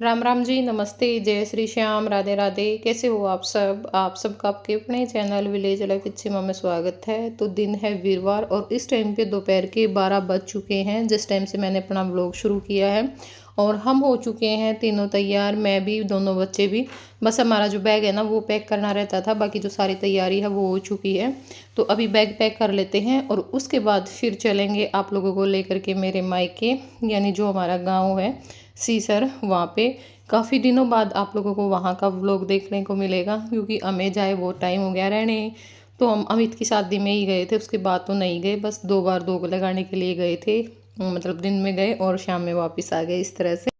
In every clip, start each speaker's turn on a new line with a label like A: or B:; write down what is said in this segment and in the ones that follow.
A: राम राम जी, नमस्ते, जय श्री श्याम, राधे राधे। कैसे हो आप सब? आप सबका आपके अपने चैनल विलेज लाइफ इच्छिमा में स्वागत है। तो दिन है वीरवार और इस टाइम पे दोपहर के 12 बज चुके हैं जिस टाइम से मैंने अपना व्लॉग शुरू किया है। और हम हो चुके हैं तीनों तैयार, मैं भी, दोनों बच्चे भी। बस हमारा जो बैग है ना वो पैक करना रहता था, बाकी जो सारी तैयारी है वो हो चुकी है। तो अभी बैग पैक कर लेते हैं और उसके बाद फिर चलेंगे आप लोगों को लेकर के मेरे मायके, यानी जो हमारा गाँव है सीसर। वहाँ पे काफ़ी दिनों बाद आप लोगों को वहाँ का व्लॉग देखने को मिलेगा, क्योंकि हमें जाए बहुत टाइम हो गया रहने। तो हम अमित की शादी में ही गए थे, उसके बाद तो नहीं गए, बस 2 बार दोग लगाने के लिए गए थे। मतलब दिन में गए और शाम में वापस आ गए, इस तरह से।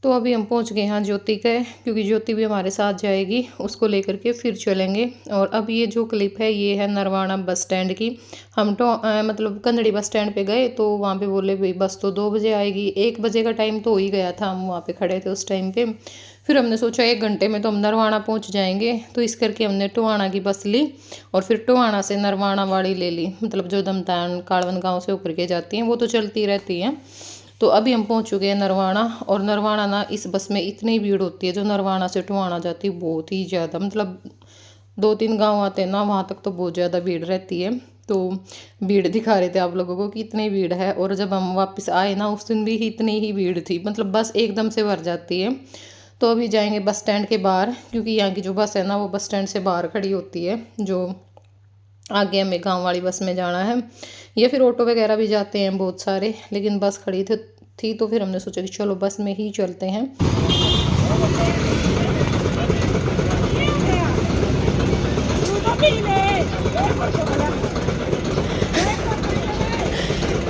A: तो अभी हम पहुंच गए हैं ज्योति के, क्योंकि ज्योति भी हमारे साथ जाएगी, उसको लेकर के फिर चलेंगे। और अब ये जो क्लिप है ये है नरवाना बस स्टैंड की। हम तो मतलब कंदड़ी बस स्टैंड पे गए तो वहाँ पे बोले भाई बस तो 2 बजे आएगी। 1 बजे का टाइम तो हो ही गया था, हम वहाँ पे खड़े थे उस टाइम पे। फिर हमने सोचा 1 घंटे में तो हम नरवाना पहुँच जाएंगे, तो इस करके हमने टोहाना की बस ली और फिर टोहाना से नरवाना वाली ले ली, मतलब जो दमतान काड़वन गाँव से होकर के जाती हैं वो तो चलती रहती हैं। तो अभी हम पहुंच चुके हैं नरवाना। और नरवाना ना इस बस में इतनी भीड़ होती है, जो नरवाना से टोहाना जाती है बहुत ही ज़्यादा, मतलब 2-3 गांव आते हैं ना वहाँ तक तो बहुत ज़्यादा भीड़ रहती है। तो भीड़ दिखा रहे थे आप लोगों को कि इतनी भीड़ है। और जब हम वापस आए ना उस दिन भी इतनी ही भीड़ थी, मतलब बस एकदम से भर जाती है। तो अभी जाएंगे बस स्टैंड के बाहर, क्योंकि यहाँ की जो बस है ना वो बस स्टैंड से बाहर खड़ी होती है, जो आगे हमें गांव वाली बस में जाना है। या फिर ऑटो वगैरह भी जाते हैं बहुत सारे, लेकिन बस खड़ी थी तो फिर हमने सोचा कि चलो बस में ही चलते हैं।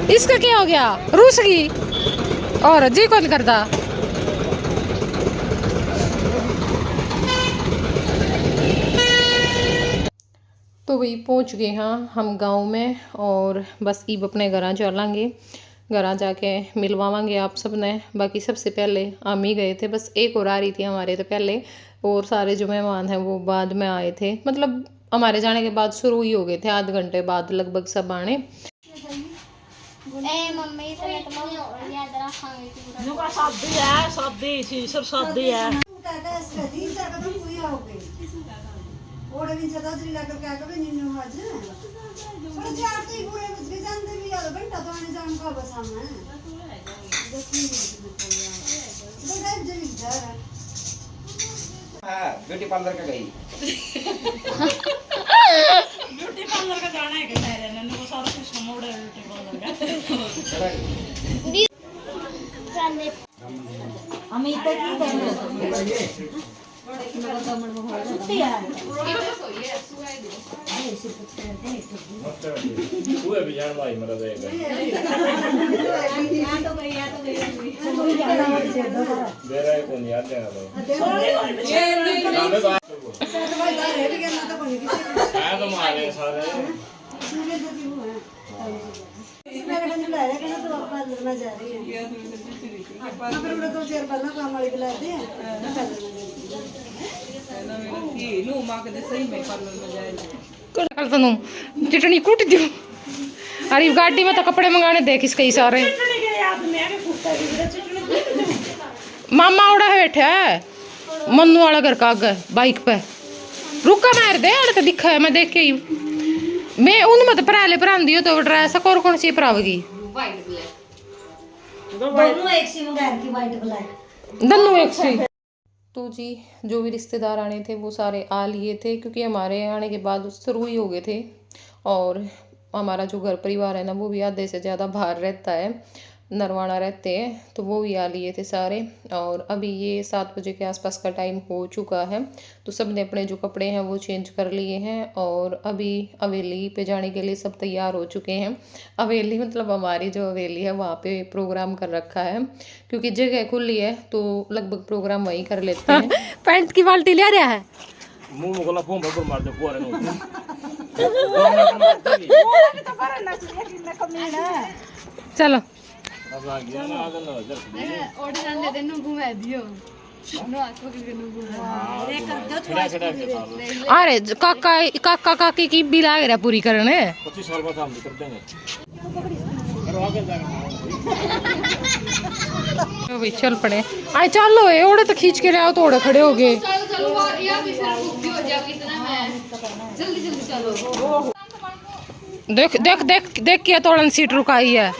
A: इसका क्या हो गया? रूस गई और जी कौन करता। तो वही पहुंच गए हाँ हम गांव में, और बस ईब अपने घर चलेंगे। घर जाके मिलवाएंगे आप सब ने। बाकी सबसे पहले हम ही गए थे, बस एक और आ रही थी हमारे तो पहले, और सारे जो मेहमान हैं वो बाद में आए थे। मतलब हमारे जाने के बाद शुरू ही हो गए थे, आध घंटे बाद लगभग सब आने।
B: ब्यूटी पार्लर का गई
C: ब्यूटी पार्लर का जाना है क्या है नन्नू को सारा कुछ मोड़ है ब्यूटी पार्लर का अमित की छुट्टी है
D: तू भी जान भाई मेरा देगा
C: या तो गई
D: दे रहा है कौन याद है ना तो मारे सारे
A: चिटनी कूट दू। अरे गाड़ी में तो कपड़े मंगाने देख इसके सारे मामा उड़ा है बैठा है मन्नू वाला घर का आगे बाइक पे। रुका मार दे अरे तो दिखा है, मैं देख के ही मैं उन मत पराले परान दियो तो ड्रेस और कौन सी परावगी
C: दोनों एक सी मंगाई की वाइट ब्लैक
A: दोनों एक सी। तो जी जो भी रिश्तेदार आने थे वो सारे आ लिए थे, क्योंकि हमारे आने के बाद शुरू ही हो गए थे। और हमारा जो घर परिवार है ना वो भी आधे से ज़्यादा बाहर रहता है, नरवाना रहते हैं, तो वो भी आ लिए थे सारे। और अभी ये 7 बजे के आसपास का टाइम हो चुका है, तो सब ने अपने जो कपड़े हैं वो चेंज कर लिए हैं और अभी हवेली पे जाने के लिए सब तैयार हो चुके हैं। हवेली मतलब हमारी जो हवेली है वहाँ पे प्रोग्राम कर रखा है, क्योंकि जगह खुली है तो लगभग प्रोग्राम वहीं कर लेते हैं। पैंट की बाल्टी ले रहा है
D: मुंह में गोला फोन पर मार दे पूरा नो
A: चलो
D: अब आ गया ना आगे ना जर
E: और जाने दे नु घुमा दियो नो आको के नु घुमा
A: अरे काका काका काकी की भी लाग रहा पूरी करने
D: 25 साल बाद हम कर देंगे और आगे जाएंगे
A: भाई चल पड़े आए चलो ये ओड़े तो खींच के रहे हो तो ओड़े खड़े हो गए। देख देख देख देख के तोड़न सीट रुकाई है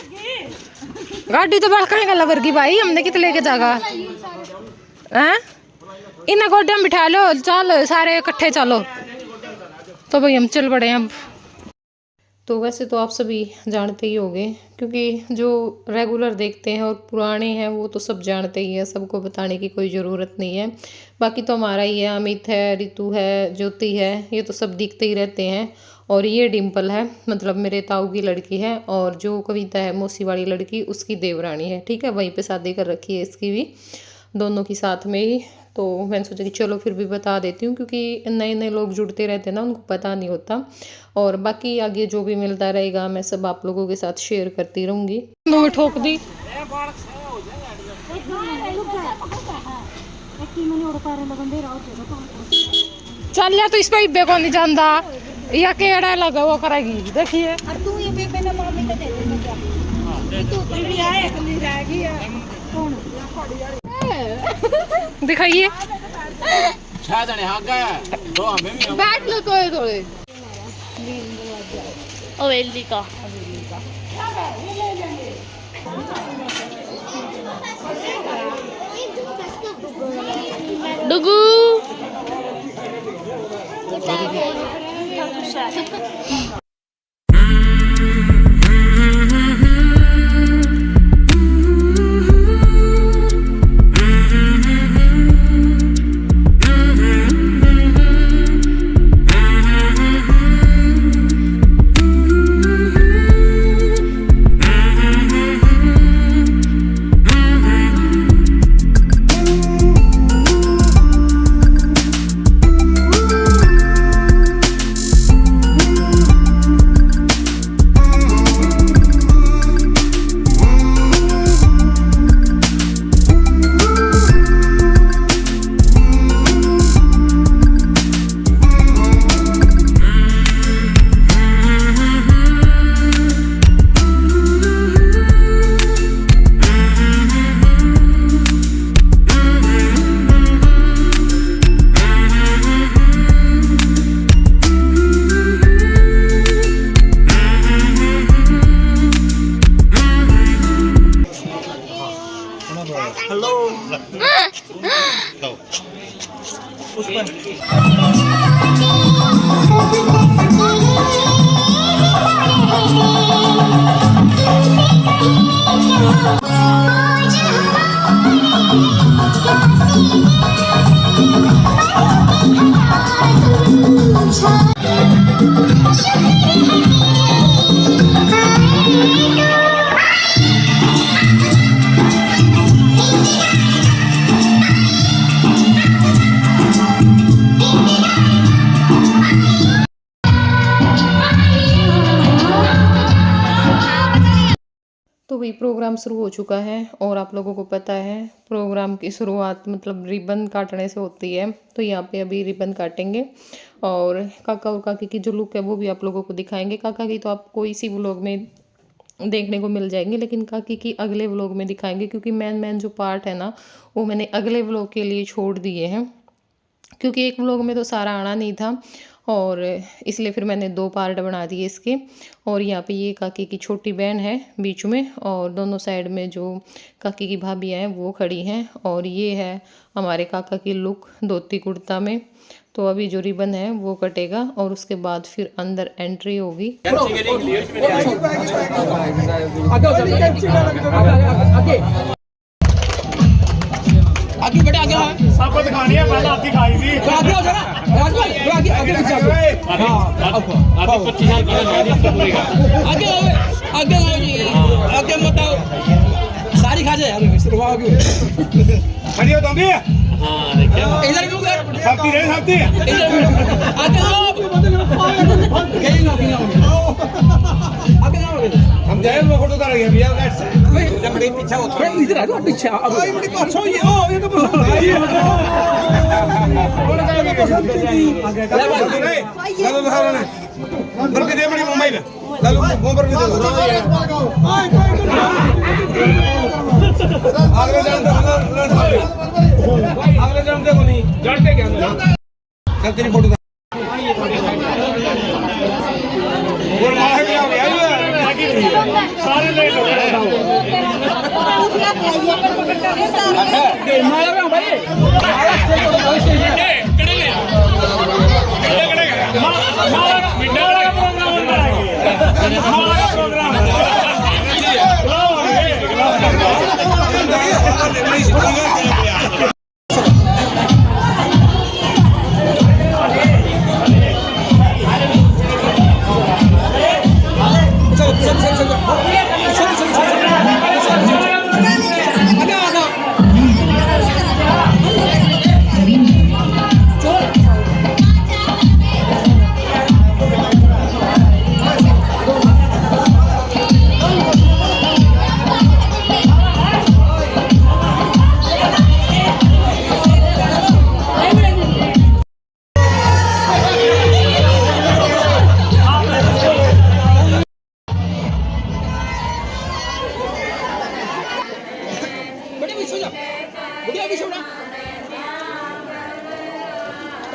A: गाड़ी तो बढ़ कहेगा लवर की भाई हमने कित लेके जागा हैं इन्हें गोड्डे में बिठा लो चल सारे इकट्ठे चलो। तो भाई हम चल पड़े अब। तो वैसे तो आप सभी जानते ही होंगे क्योंकि जो रेगुलर देखते हैं और पुराने हैं वो तो सब जानते ही हैं, सबको बताने की कोई ज़रूरत नहीं है। बाकी तो हमारा ही है, अमित है, रितु है, ज्योति है, ये तो सब दिखते ही रहते हैं। और ये डिम्पल है, मतलब मेरे ताऊ की लड़की है, और जो कविता है मौसी वाली लड़की उसकी देवरानी है। ठीक है, वहीं पे शादी कर रखी है इसकी भी, दोनों की साथ में ही। तो मैंने सोचा कि चलो फिर भी बता देती हूँ क्योंकि नए नए लोग जुड़ते रहते हैं ना, उनको पता नहीं होता। और बाकी आगे जो भी मिलता रहेगा मैं सब आप लोगों के साथ शेयर करती रहूँगी। ठोक दी चल या तो इस पे इब्बे को नहीं जानता या केड़ा लगा वो करेगी। देखिए दिखाइए बैठ लो थोड़े थोड़े
C: हवेली का डुगू
A: तो भाई प्रोग्राम शुरू हो चुका है और आप लोगों को पता है प्रोग्राम की शुरुआत मतलब रिबन काटने से होती है। तो यहाँ पे अभी रिबन काटेंगे और काका और काकी की जो लुक है वो भी आप लोगों को दिखाएंगे। काका की तो आपको इसी व्लॉग में देखने को मिल जाएंगे, लेकिन काकी की अगले व्लॉग में दिखाएंगे क्योंकि मेन जो पार्ट है ना वो मैंने अगले व्लॉग के लिए छोड़ दिए हैं क्योंकि एक व्लॉग में तो सारा आना नहीं था और इसलिए फिर मैंने 2 पार्ट बना दिए इसके। और यहाँ पे ये काकी की छोटी बहन है बीच में और दोनों साइड में जो काकी की भाभियाँ हैं वो खड़ी हैं। और ये है हमारे काका की लुक धोती कुर्ता में। तो अभी जो रिबन है वो कटेगा और उसके बाद फिर अंदर एंट्री होगी।
B: आगे बेटा आगे आओ
D: सबको दिखानी है, पहले आपकी खाई थी।
B: आगे आओ जरा राजभाई आगे आगे पीछे आओ 25 साल पहले शादी पूरी का आगे आओ जी आगे मत आओ सारी खा जाए यार शुरुआत आगे
D: खड़ी हो तुम भी।
B: हां देखिए इधर क्यों कर
D: सबती रहे सबती
B: आगे आओ कहीं ना आगे आओ
D: हम जाए वो फोटो कर रही है भैया लेट्स
B: जब बड़े पीछे हो थोड़ा इधर आ पीछे आओ बड़ी पाछो ये ओ ये तो पसंद आई
D: आगे का नहीं चलो दिखा रहा है बर्फी दे बड़ी मुंबई में लालू वो बर्फी दे दो अगले जन्म देखो नहीं जानते क्या चल तेरी फोटो सारे लेट हो गए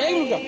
B: एक मिनट